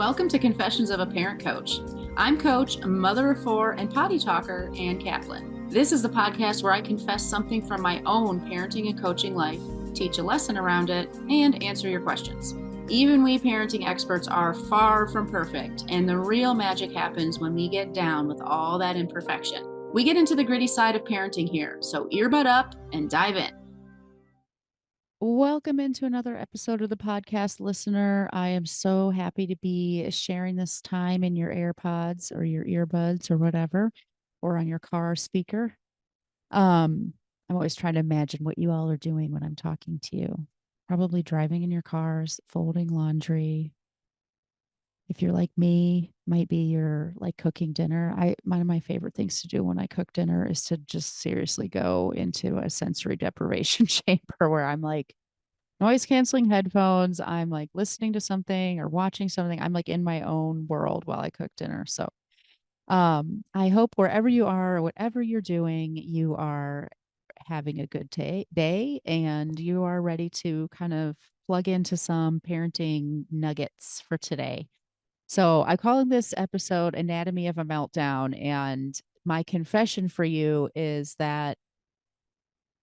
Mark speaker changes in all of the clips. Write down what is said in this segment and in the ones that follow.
Speaker 1: Welcome to Confessions of a Parent Coach. I'm Coach, a mother of four, and potty talker, Ann Kaplan. This is the podcast where I confess something from my own parenting and coaching life, teach a lesson around it, and answer your questions. Even we parenting experts are far from perfect, and the real magic happens when we get down with all that imperfection. We get into the gritty side of parenting here, so earbud up and dive in.
Speaker 2: Welcome into another episode of the podcast, listener. I am so happy to be sharing this time in your AirPods or your earbuds or whatever, or on your car speaker. I'm always trying to imagine what you all are doing when I'm talking to you. Probably driving in your cars, folding laundry. If you're like me, might be you're like cooking dinner. One of my favorite things to do when I cook dinner is to just seriously go into a sensory deprivation chamber where I'm like noise canceling headphones. I'm like listening to something or watching something. I'm like in my own world while I cook dinner. So I hope wherever you are or whatever you're doing, you are having a good day and you are ready to kind of plug into some parenting nuggets for today. So I call this episode Anatomy of a Meltdown. And my confession for you is that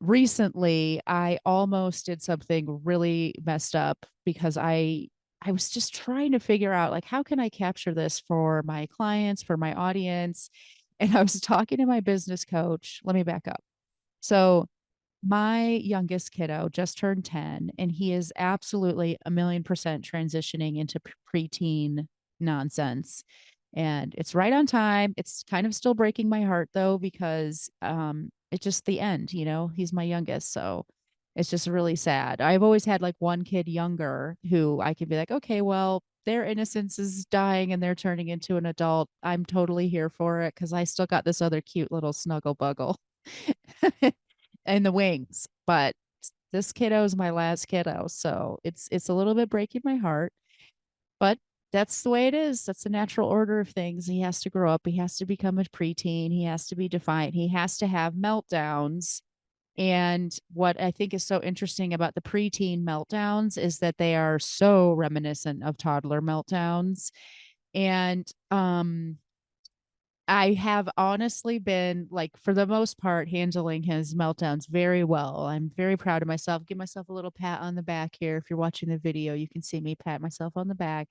Speaker 2: recently I almost did something really messed up because I was just trying to figure out like how can I capture this for my clients, for my audience. And I was talking to my business coach. Let me back up. So my youngest kiddo just turned 10 and he is absolutely 1,000,000% transitioning into preteen nonsense. And it's right on time. It's kind of still breaking my heart though, because it's just the end, he's my youngest. So it's just really sad. I've always had like one kid younger who I could be like, okay, well, their innocence is dying and they're turning into an adult. I'm totally here for it because I still got this other cute little snuggle buggle. And the wings. But this kiddo is my last kiddo, so it's a little bit breaking my heart. But that's the way it is. That's the natural order of things. He has to grow up. He has to become a preteen. He has to be defiant. He has to have meltdowns. And what I think is so interesting about the preteen meltdowns is that they are so reminiscent of toddler meltdowns. And I have honestly been like, for the most part, handling his meltdowns very well. I'm very proud of myself. Give myself a little pat on the back here. If you're watching the video, you can see me pat myself on the back.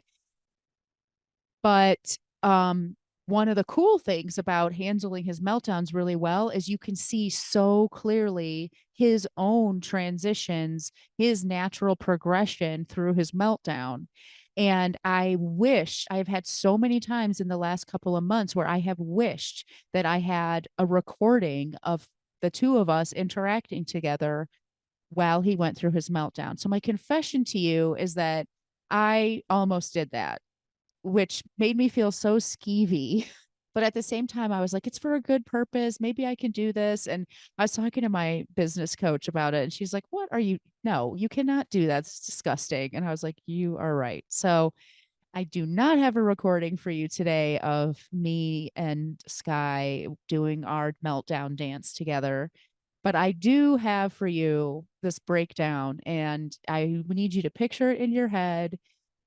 Speaker 2: But one of the cool things about handling his meltdowns really well is you can see so clearly his own transitions, his natural progression through his meltdown. And I've had so many times in the last couple of months where I have wished that I had a recording of the two of us interacting together while he went through his meltdown. So my confession to you is that I almost did that, which made me feel so skeevy. But at the same time, I was like, it's for a good purpose. Maybe I can do this. And I was talking to my business coach about it. And she's like, what are you? No, you cannot do that. It's disgusting. And I was like, you are right. So I do not have a recording for you today of me and Sky doing our meltdown dance together. But I do have for you this breakdown, and I need you to picture it in your head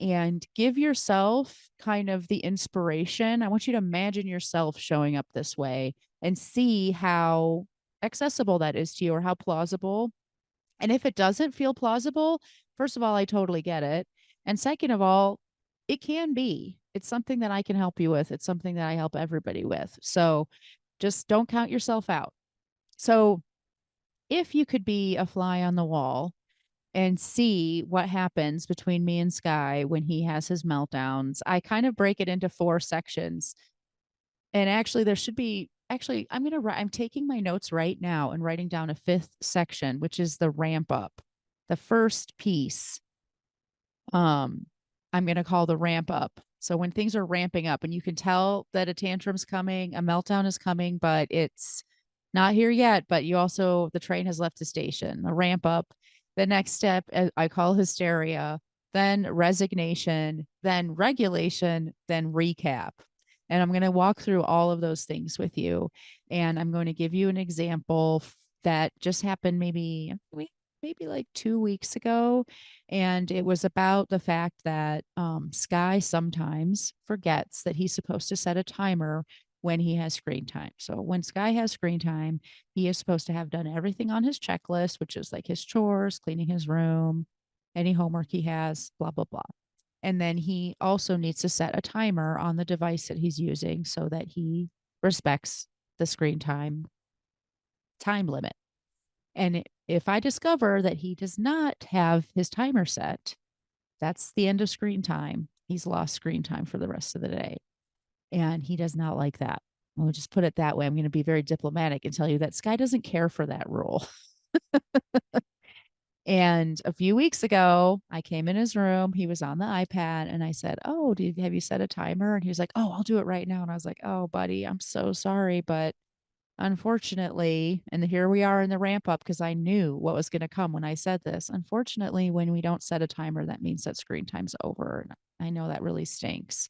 Speaker 2: and give yourself kind of the inspiration. I want you to imagine yourself showing up this way and see how accessible that is to you or how plausible. And if it doesn't feel plausible, first of all, I totally get it. And second of all, it can be. It's something that I can help you with. It's something that I help everybody with. So just don't count yourself out. So if you could be a fly on the wall and see what happens between me and Sky when he has his meltdowns, I kind of break it into 4 sections. And actually, there should be I'm taking my notes right now and writing down a 5th section, which is the ramp up. The first piece, I'm going to call the ramp up. So when things are ramping up and you can tell that a tantrum's coming, a meltdown is coming, but it's not here yet, but the train has left the station, the ramp up. The next step, I call hysteria, then resignation, then regulation, then recap. And I'm going to walk through all of those things with you. And I'm going to give you an example that just happened maybe maybe like 2 weeks ago. And it was about the fact that Sky sometimes forgets that he's supposed to set a timer when he has screen time. So when Sky has screen time, he is supposed to have done everything on his checklist, which is like his chores, cleaning his room, any homework he has, blah, blah, blah. And then he also needs to set a timer on the device that he's using so that he respects the screen time limit. And if I discover that he does not have his timer set, that's the end of screen time. He's lost screen time for the rest of the day. And he does not like that. I'll just put it that way. I'm going to be very diplomatic and tell you that Sky doesn't care for that rule. And a few weeks ago, I came in his room. He was on the iPad, and I said, "Oh, have you set a timer?" And he was like, "Oh, I'll do it right now." And I was like, "Oh, buddy, I'm so sorry, but unfortunately," and here we are in the ramp up because I knew what was going to come when I said this. Unfortunately, when we don't set a timer, that means that screen time's over. And I know that really stinks.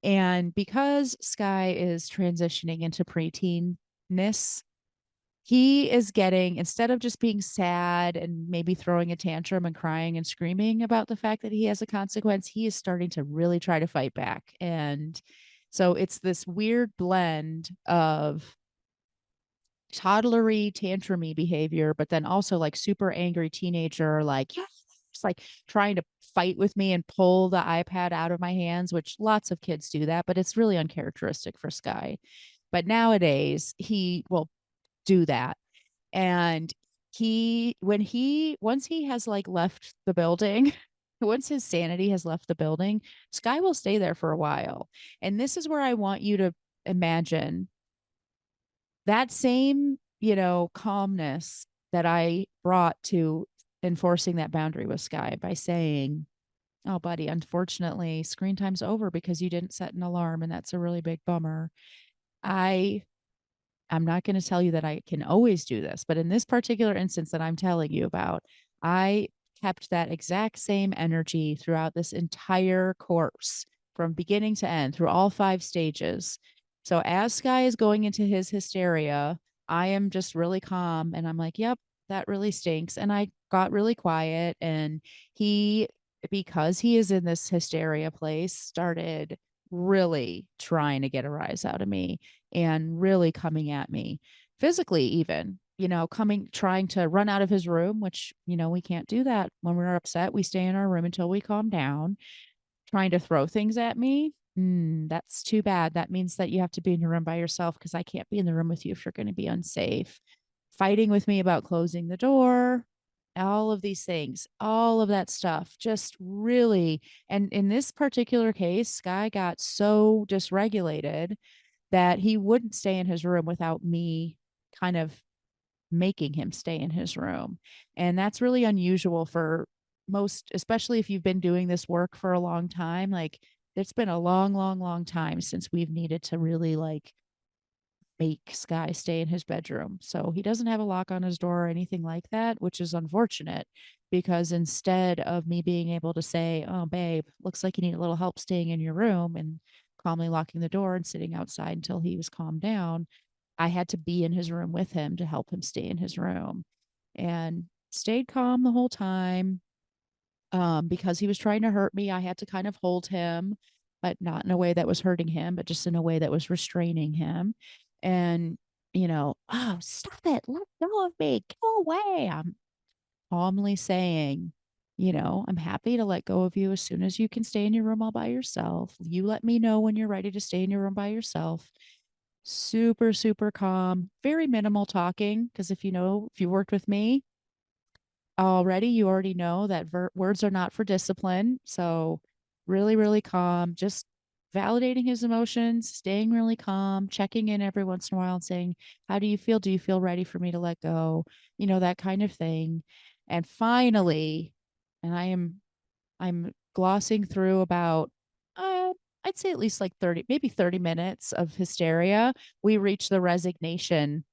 Speaker 2: And because Sky is transitioning into preteenness, he is getting, instead of just being sad and maybe throwing a tantrum and crying and screaming about the fact that he has a consequence, he is starting to really try to fight back. And so it's this weird blend of toddlery, tantrumy behavior, but then also like super angry teenager, like, yeah, just like trying to fight with me and pull the iPad out of my hands, which lots of kids do that, but it's really uncharacteristic for Sky. But nowadays, he will do that. And once he has like left the building, once his sanity has left the building, Sky will stay there for a while. And this is where I want you to imagine that same, calmness that I brought to enforcing that boundary with Sky by saying, "Oh, buddy, unfortunately, screen time's over because you didn't set an alarm, and that's a really big bummer." I I'm not going to tell you that I can always do this, but in this particular instance that I'm telling you about, I kept that exact same energy throughout this entire course from beginning to end through all 5 stages. So as Sky is going into his hysteria, I am just really calm and I'm like, yep, that really stinks. And I got really quiet. And he, because he is in this hysteria place, started really trying to get a rise out of me and really coming at me physically, even, trying to run out of his room, which, we can't do that when we're upset. We stay in our room until we calm down. Trying to throw things at me. That's too bad. That means that you have to be in your room by yourself because I can't be in the room with you if you're going to be unsafe. Fighting with me about closing the door, all of these things, all of that stuff, just really. And in this particular case, Sky got so dysregulated that he wouldn't stay in his room without me kind of making him stay in his room. And that's really unusual for most, especially if you've been doing this work for a long time. Like it's been a long, long, long time since we've needed to really like make Sky stay in his bedroom. So he doesn't have a lock on his door or anything like that, which is unfortunate because instead of me being able to say, "Oh, babe, looks like you need a little help staying in your room," and calmly locking the door and sitting outside until he was calmed down, I had to be in his room with him to help him stay in his room and stayed calm the whole time. Because he was trying to hurt me, I had to kind of hold him, but not in a way that was hurting him, but just in a way that was restraining him. And, "Oh, stop it. Let go of me. Go away." I'm calmly saying, "I'm happy to let go of you as soon as you can stay in your room all by yourself. You let me know when you're ready to stay in your room by yourself." Super, super calm, very minimal talking. Because if you worked with me, already, you already know that words are not for discipline. So, really, really calm, just validating his emotions, staying really calm, checking in every once in a while and saying, "How do you feel? Do you feel ready for me to let go?" That kind of thing. And finally, and I'm glossing through about, I'd say at least like 30, maybe 30 minutes of hysteria. We reach the resignation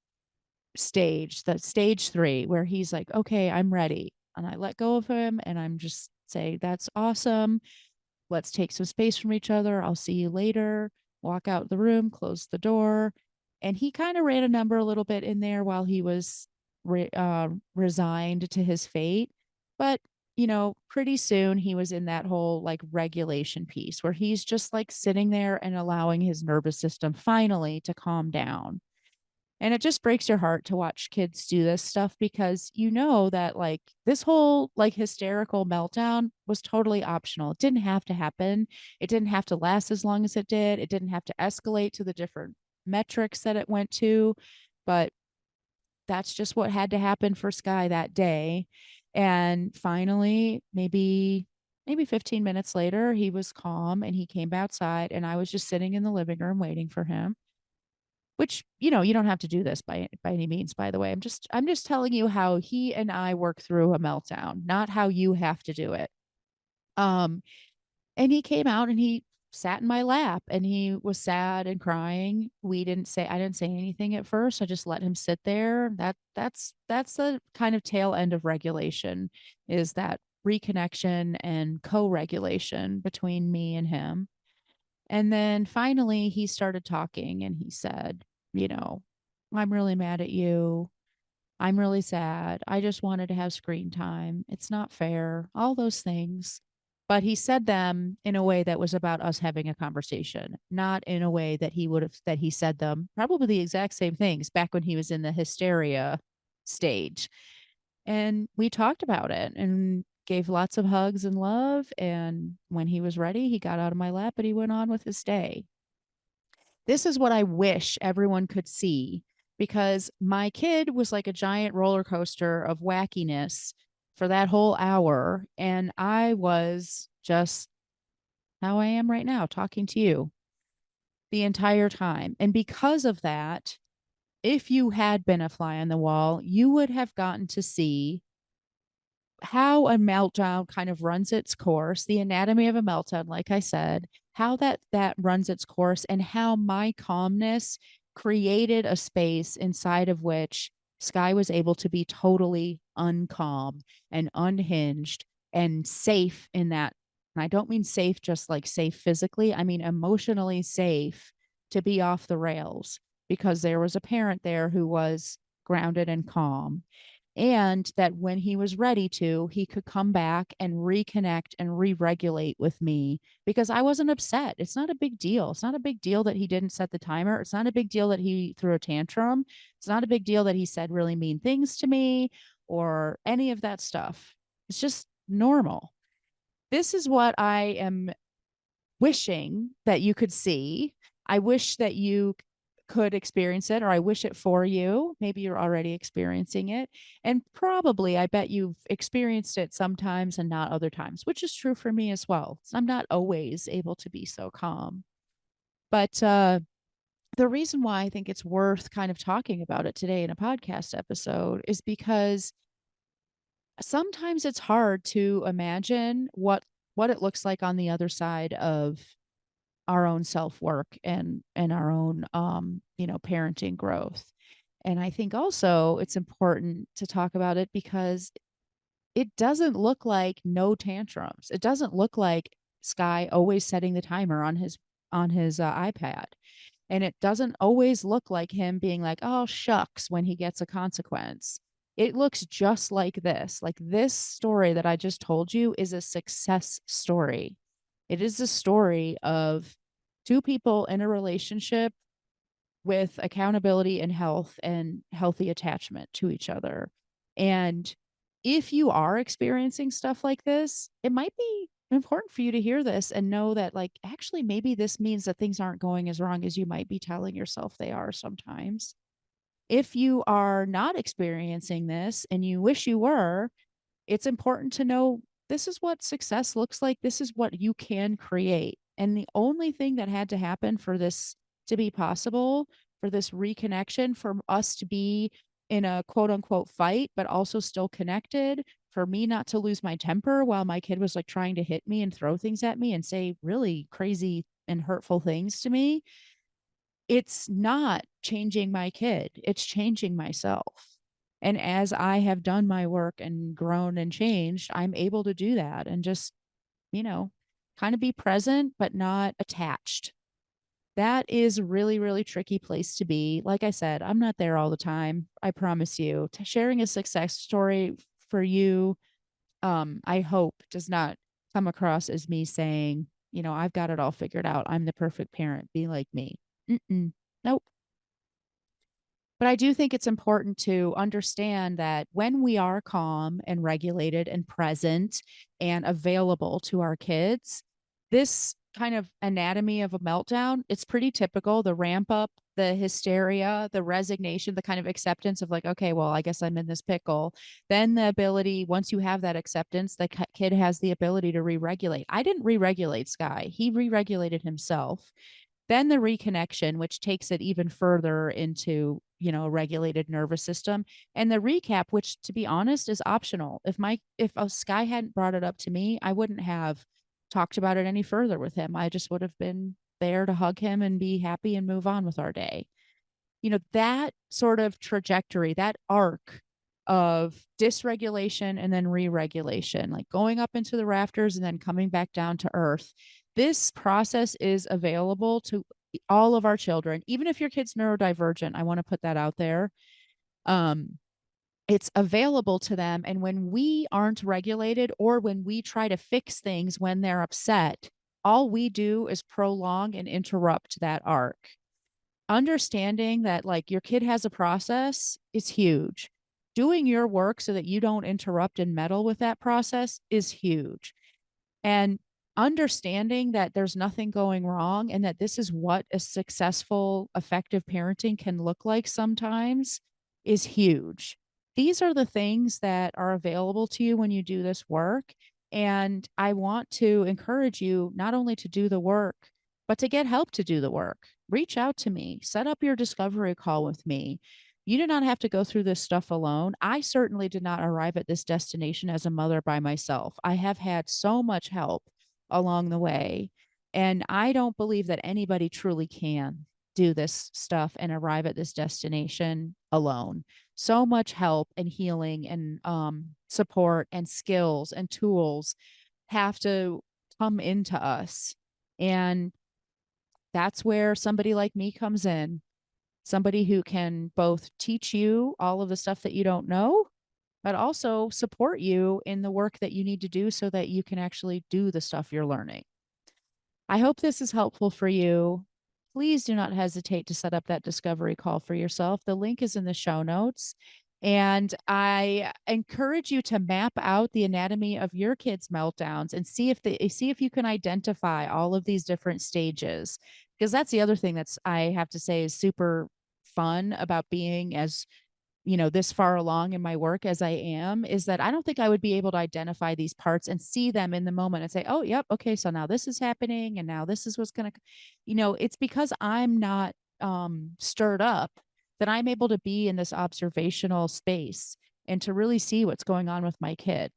Speaker 2: stage, the stage 3, where he's like, "Okay, I'm ready." And I let go of him and I'm just say, "That's awesome. Let's take some space from each other. I'll see you later." Walk out the room, close the door. And he kind of ran a number a little bit in there while he was resigned to his fate. But, pretty soon he was in that whole like regulation piece where he's just like sitting there and allowing his nervous system finally to calm down. And it just breaks your heart to watch kids do this stuff because you know that like this whole like hysterical meltdown was totally optional. It didn't have to happen. It didn't have to last as long as it did. It didn't have to escalate to the different metrics that it went to. But that's just what had to happen for Sky that day. And finally, maybe 15 minutes later, he was calm and he came outside and I was just sitting in the living room waiting for him. Which, you don't have to do this by any means, by the way. I'm just telling you how he and I work through a meltdown, not how you have to do it. Um, and he came out and he sat in my lap and he was sad and crying. I didn't say anything at first. I just let him sit there. That's the kind of tail end of regulation, is that reconnection and co-regulation between me and him. And then finally he started talking and he said, you know, I'm really mad at you. I'm really sad. I just wanted to have screen time. It's not fair. All those things. But he said them in a way that was about us having a conversation, not in a way that he said them, probably the exact same things back when he was in the hysteria stage. And we talked about it and gave lots of hugs and love. And when he was ready, he got out of my lap and he went on with his day. This is what I wish everyone could see, because my kid was like a giant roller coaster of wackiness for that whole hour. And I was just how I am right now, talking to you the entire time. And because of that, if you had been a fly on the wall, you would have gotten to see how a meltdown kind of runs its course, the anatomy of a meltdown, like I said, how that runs its course, and how my calmness created a space inside of which Sky was able to be totally uncalm and unhinged and safe in that. And I don't mean safe just like safe physically, I mean emotionally safe to be off the rails, because there was a parent there who was grounded and calm, and that when he was ready to, he could come back and reconnect and re-regulate with me because I wasn't upset. It's not a big deal. It's not a big deal that he didn't set the timer. It's not a big deal that he threw a tantrum. It's not a big deal that he said really mean things to me or any of that stuff. It's just normal. This is what I am wishing that you could see. I wish that you could experience it, or I wish it for you. Maybe you're already experiencing it. And probably, I bet you've experienced it sometimes and not other times, which is true for me as well. I'm not always able to be so calm. But the reason why I think it's worth kind of talking about it today in a podcast episode is because sometimes it's hard to imagine what it looks like on the other side of our own self-work and our own parenting growth. And I think also it's important to talk about it because it doesn't look like no tantrums. It doesn't look like Sky always setting the timer on his iPad. And it doesn't always look like him being like, oh, shucks, when he gets a consequence. It looks just like this. Like this story that I just told you is a success story. It is a story of two people in a relationship with accountability and health and healthy attachment to each other. And if you are experiencing stuff like this, it might be important for you to hear this and know that, like, actually, maybe this means that things aren't going as wrong as you might be telling yourself they are sometimes. If you are not experiencing this and you wish you were, it's important to know this is what success looks like. This is what you can create. And the only thing that had to happen for this to be possible, for this reconnection, for us to be in a quote unquote fight, but also still connected, for me not to lose my temper while my kid was like trying to hit me and throw things at me and say really crazy and hurtful things to me, it's not changing my kid, it's changing myself. And as I have done my work and grown and changed, I'm able to do that and just, you know, kind of be present, but not attached. That is a really, really tricky place to be. Like I said, I'm not there all the time. I promise you. Sharing a success story for you, I hope does not come across as me saying, I've got it all figured out. I'm the perfect parent. Be like me. Mm-mm. Nope. But I do think it's important to understand that when we are calm and regulated and present and available to our kids, this kind of anatomy of a meltdown, it's pretty typical. The ramp up, the hysteria, the resignation, the kind of acceptance of like, okay, well, I guess I'm in this pickle. Then the ability, once you have that acceptance, the kid has the ability to re regulate. I didn't re regulate Sky, he re regulated himself. Then the reconnection, which takes it even further into, a regulated nervous system. And the recap, which to be honest is optional. If a Sky hadn't brought it up to me, I wouldn't have talked about it any further with him. I just would have been there to hug him and be happy and move on with our day. That sort of trajectory, that arc of dysregulation and then re-regulation, like going up into the rafters and then coming back down to earth. This process is available to all of our children, even if your kid's neurodivergent. I want to put that out there. It's available to them. And when we aren't regulated or when we try to fix things when they're upset, all we do is prolong and interrupt that arc. Understanding that like your kid has a process is huge. Doing your work so that you don't interrupt and meddle with that process is huge. And understanding that there's nothing going wrong and that this is what a successful, effective parenting can look like sometimes is huge. These are the things that are available to you when you do this work. And I want to encourage you not only to do the work, but to get help to do the work. Reach out to me, set up your discovery call with me. You do not have to go through this stuff alone. I certainly did not arrive at this destination as a mother by myself. I have had so much help along the way. And I don't believe that anybody truly can do this stuff and arrive at this destination alone. So much help and healing and support and skills and tools have to come into us. And that's where somebody like me comes in. Somebody who can both teach you all of the stuff that you don't know, but also support you in the work that you need to do so that you can actually do the stuff you're learning. I hope this is helpful for you. Please do not hesitate to set up that discovery call for yourself. The link is in the show notes. And I encourage you to map out the anatomy of your kids' meltdowns and see if you can identify all of these different stages. Because that's the other thing that's I have to say is super fun about being as this far along in my work as I am, is that I don't think I would be able to identify these parts and see them in the moment and say, oh, yep, okay, so now this is happening and now this is what's going to, it's because I'm not stirred up that I'm able to be in this observational space and to really see what's going on with my kid.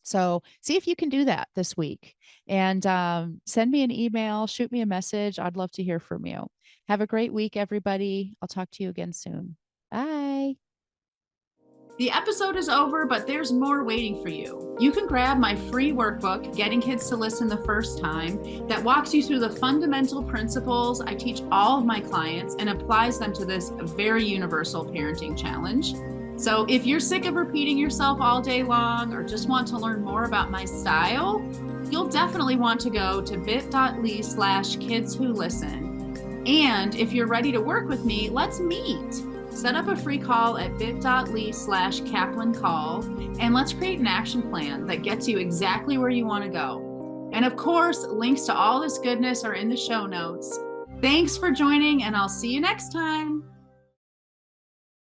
Speaker 2: So see if you can do that this week and send me an email, shoot me a message. I'd love to hear from you. Have a great week, everybody. I'll talk to you again soon. Bye.
Speaker 1: The episode is over, but there's more waiting for you. You can grab my free workbook, Getting Kids to Listen the First Time, that walks you through the fundamental principles I teach all of my clients and applies them to this very universal parenting challenge. So if you're sick of repeating yourself all day long or just want to learn more about my style, you'll definitely want to go to bit.ly/kidswholisten. And if you're ready to work with me, let's meet. Set up a free call at bit.ly/Kaplan call, and let's create an action plan that gets you exactly where you want to go. And of course, links to all this goodness are in the show notes. Thanks for joining, and I'll see you next time.